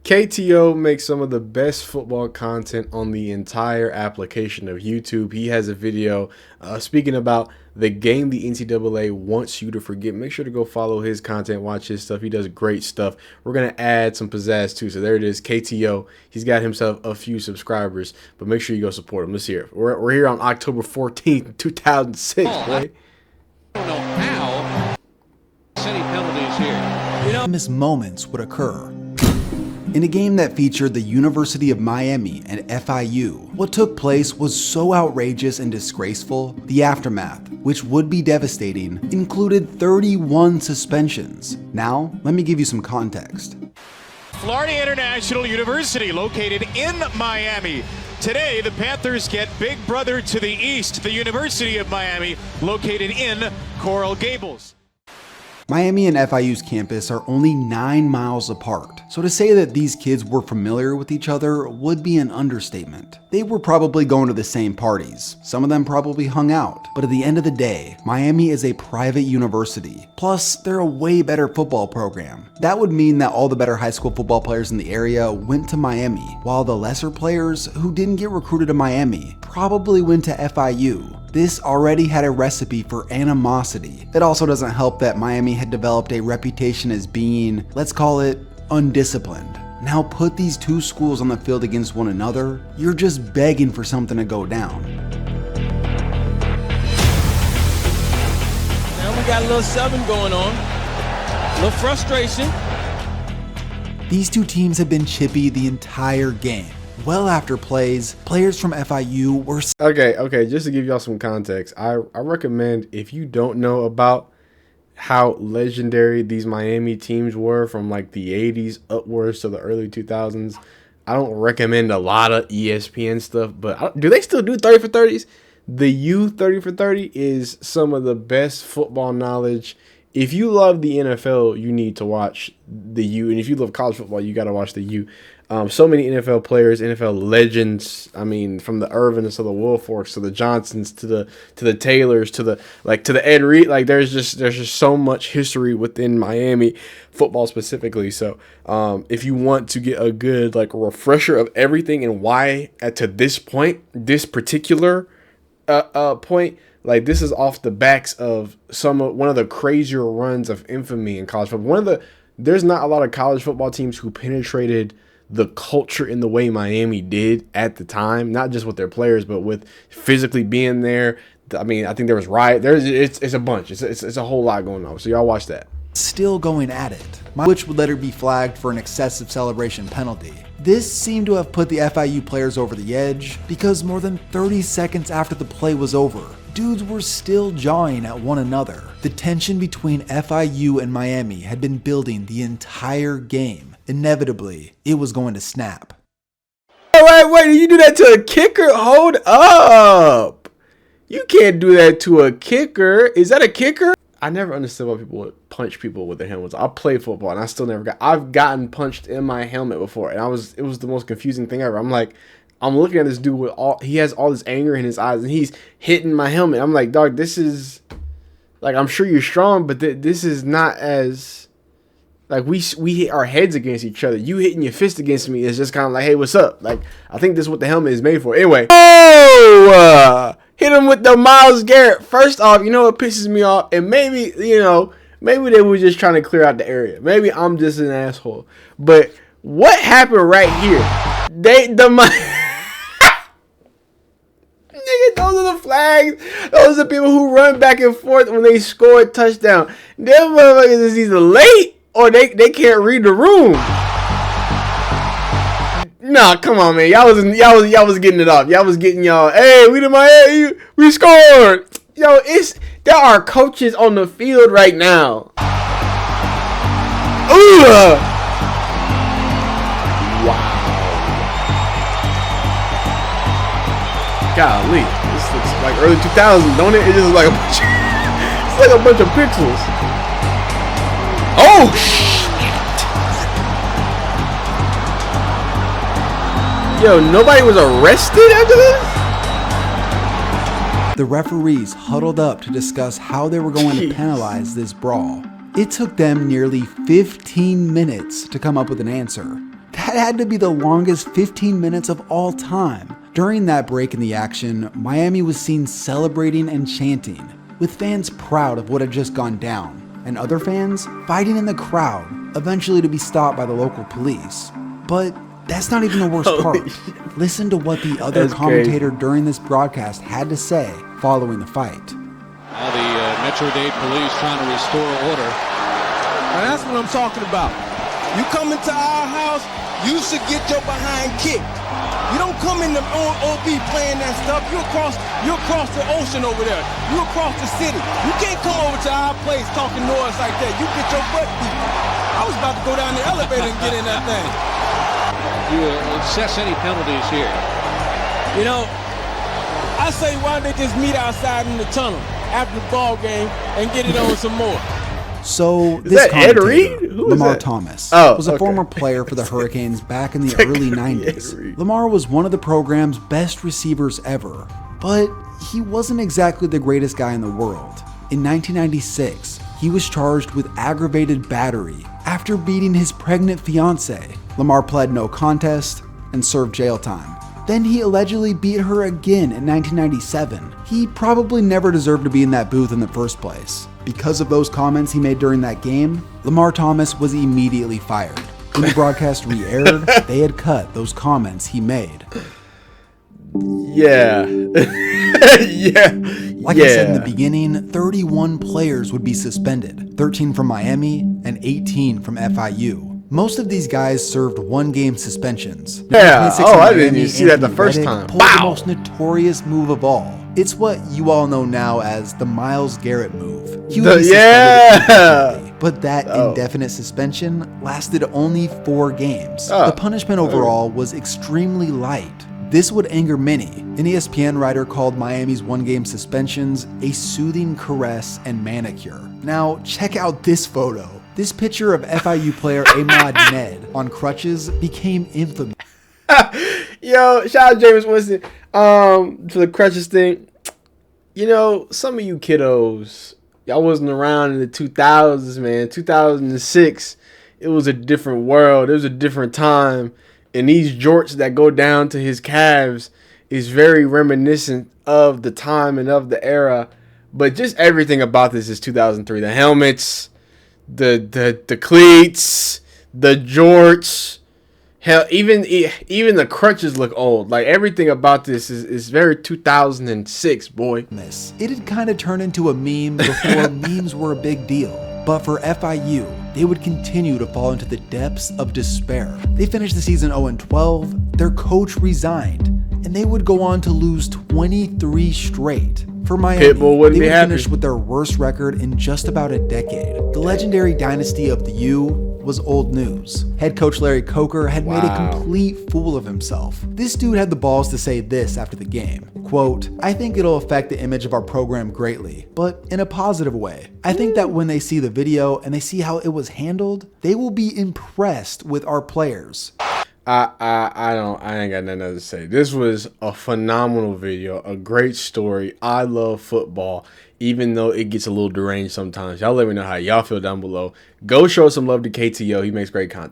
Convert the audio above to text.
KTO makes some of the best football content on the entire application of YouTube. He has a video speaking about the game the NCAA wants you to forget. Make sure to go follow his content, watch his stuff. He does great stuff. We're going to add some pizzazz too. So there it is, KTO. He's got himself a few subscribers, but make sure you go support him. Let's hear it. We're here on October 14th, 2006, boy. I don't know how any penalties here. You know, famous moments would occur. In a game that featured the University of Miami and FIU, what took place was so outrageous and disgraceful, the aftermath, which would be devastating, included 31 suspensions. Now, let me give you some context. Florida International University, located in Miami. Today, the Panthers get big brother to the east, the University of Miami, located in Coral Gables. Miami and FIU's campus are only 9 miles apart, so to say that these kids were familiar with each other would be an understatement. They were probably going to the same parties, some of them probably hung out, but at the end of the day, Miami is a private university, plus they're a way better football program. That would mean that all the better high school football players in the area went to Miami, while the lesser players who didn't get recruited to Miami probably went to FIU. This already had a recipe for animosity. It also doesn't help that Miami had developed a reputation as being, let's call it, undisciplined. Now put these two schools on the field against one another, you're just begging for something to go down. Now we got a little 7 going on, a little frustration. These two teams have been chippy the entire game. Well after plays, players from FIU were... Okay, just to give y'all some context, I recommend, if you don't know about how legendary these Miami teams were from like the 80s upwards to the early 2000s, I don't recommend a lot of ESPN stuff, but do they still do 30 for 30s? The U 30 for 30 is some of the best football knowledge. If you love the NFL, you need to watch the U, and if you love college football, you got to watch the U. So many NFL players, NFL legends. I mean, from the Irvins to the Wilforks to the Johnsons to the Taylors to the Ed Reed. Like there's just so much history within Miami football specifically. So if you want to get a good like refresher of everything and why to this point, this particular point. Like this is off the backs of one of the crazier runs of infamy in college football. There's not a lot of college football teams who penetrated the culture in the way Miami did at the time, not just with their players, but with physically being there. I mean, I think there was riot. It's a bunch. It's a whole lot going on. So y'all watch that. Still going at it, which would later be flagged for an excessive celebration penalty. This seemed to have put the FIU players over the edge because more than 30 seconds after the play was over, dudes were still jawing at one another. The tension between FIU and Miami had been building the entire game. Inevitably, it was going to snap. Wait, did you do that to a kicker? Hold up. You can't do that to a kicker. Is that a kicker? I never understood why people would punch people with their helmets. I played football and I still never I've gotten punched in my helmet before, and it was the most confusing thing ever. I'm looking at this dude he has all this anger in his eyes and he's hitting my helmet. I'm like, dog, this is like, I'm sure you're strong, but this is not as like we hit our heads against each other. You hitting your fist against me is just kind of like, hey, what's up? Like, I think this is what the helmet is made for. Anyway, hit him with the Myles Garrett. First off, you know what pisses me off? And maybe they were just trying to clear out the area. Maybe I'm just an asshole. But what happened right here? Nigga, those are the flags. Those are the people who run back and forth when they score a touchdown. Them motherfuckers is either late or they can't read the room. Nah, come on, man. Y'all was getting it off. Y'all was getting y'all. Hey, we scored. Yo, there are coaches on the field right now. Ooh. Wow. Golly, this looks like early 2000s, don't it? It just like it's like a bunch of pixels. Oh shit! Yo, nobody was arrested after this? The referees huddled up to discuss how they were going to penalize this brawl. It took them nearly 15 minutes to come up with an answer. That had to be the longest 15 minutes of all time. During that break in the action, Miami was seen celebrating and chanting, with fans proud of what had just gone down, and other fans fighting in the crowd, eventually to be stopped by the local police. But that's not even the worst part. Listen to what the other commentator during this broadcast had to say following the fight. Now the Metro-Dade police trying to restore order. Now that's what I'm talking about. You come into our house, you should get your behind kicked. You don't come in the OB playing that stuff. You across the ocean over there. You across the city. You can't come over to our place talking noise like that. You get your butt beat. I was about to go down the elevator and get in that thing. You assess any penalties here? You know, I say why don't they just meet outside in the tunnel after the ball game and get it on some more. So this commentator, Lamar that? Thomas, Oh, was a okay. former player for the Hurricanes back in the early 90s. Lamar was one of the program's best receivers ever, but he wasn't exactly the greatest guy in the world. In 1996, he was charged with aggravated battery after beating his pregnant fiancée. Lamar pled no contest and served jail time. Then he allegedly beat her again in 1997. He probably never deserved to be in that booth in the first place. Because of those comments he made during that game, Lamar Thomas was immediately fired. When the broadcast re-aired, they had cut those comments he made. Yeah. Yeah. Like I said in the beginning, 31 players would be suspended, 13 from Miami and 18 from FIU. Most of these guys served one-game suspensions. Yeah. Oh, I didn't Miami, even see that the Anthony first Reddick time. pulled the Wow. most notorious move of all. It's what you all know now as the Myles Garrett move. He would be suspended indefinitely, but that indefinite suspension lasted only 4 games. The punishment overall was extremely light. This would anger many. An ESPN writer called Miami's one-game suspensions a soothing caress and manicure. Now, check out this photo. This picture of FIU player Ahmad Ned on crutches became infamous. Yo, shout out James Winston for the crutches thing. You know, some of you kiddos, y'all wasn't around in the 2000s, man. 2006, it was a different world. It was a different time. And these jorts that go down to his calves is very reminiscent of the time and of the era. But just everything about this is 2003. The helmets, the cleats, the jorts. Hell, even the crutches look old. Like, everything about this is very 2006, boy. It had kind of turned into a meme before memes were a big deal. But for FIU, they would continue to fall into the depths of despair. They finished the season 0-12, their coach resigned, and they would go on to lose 23 straight. For Miami, Pitbull wouldn't they be would happy. finish with their worst record in just about a decade. The legendary dynasty of the U was old news. Head coach Larry Coker had made a complete fool of himself. This dude had the balls to say this after the game. Quote, "I think it'll affect the image of our program greatly, but in a positive way. I think that when they see the video and they see how it was handled, they will be impressed with our players." I ain't got nothing else to say. This was a phenomenal video, a great story. I love football, even though it gets a little deranged sometimes. Y'all let me know how y'all feel down below. Go show some love to KTO. He makes great content.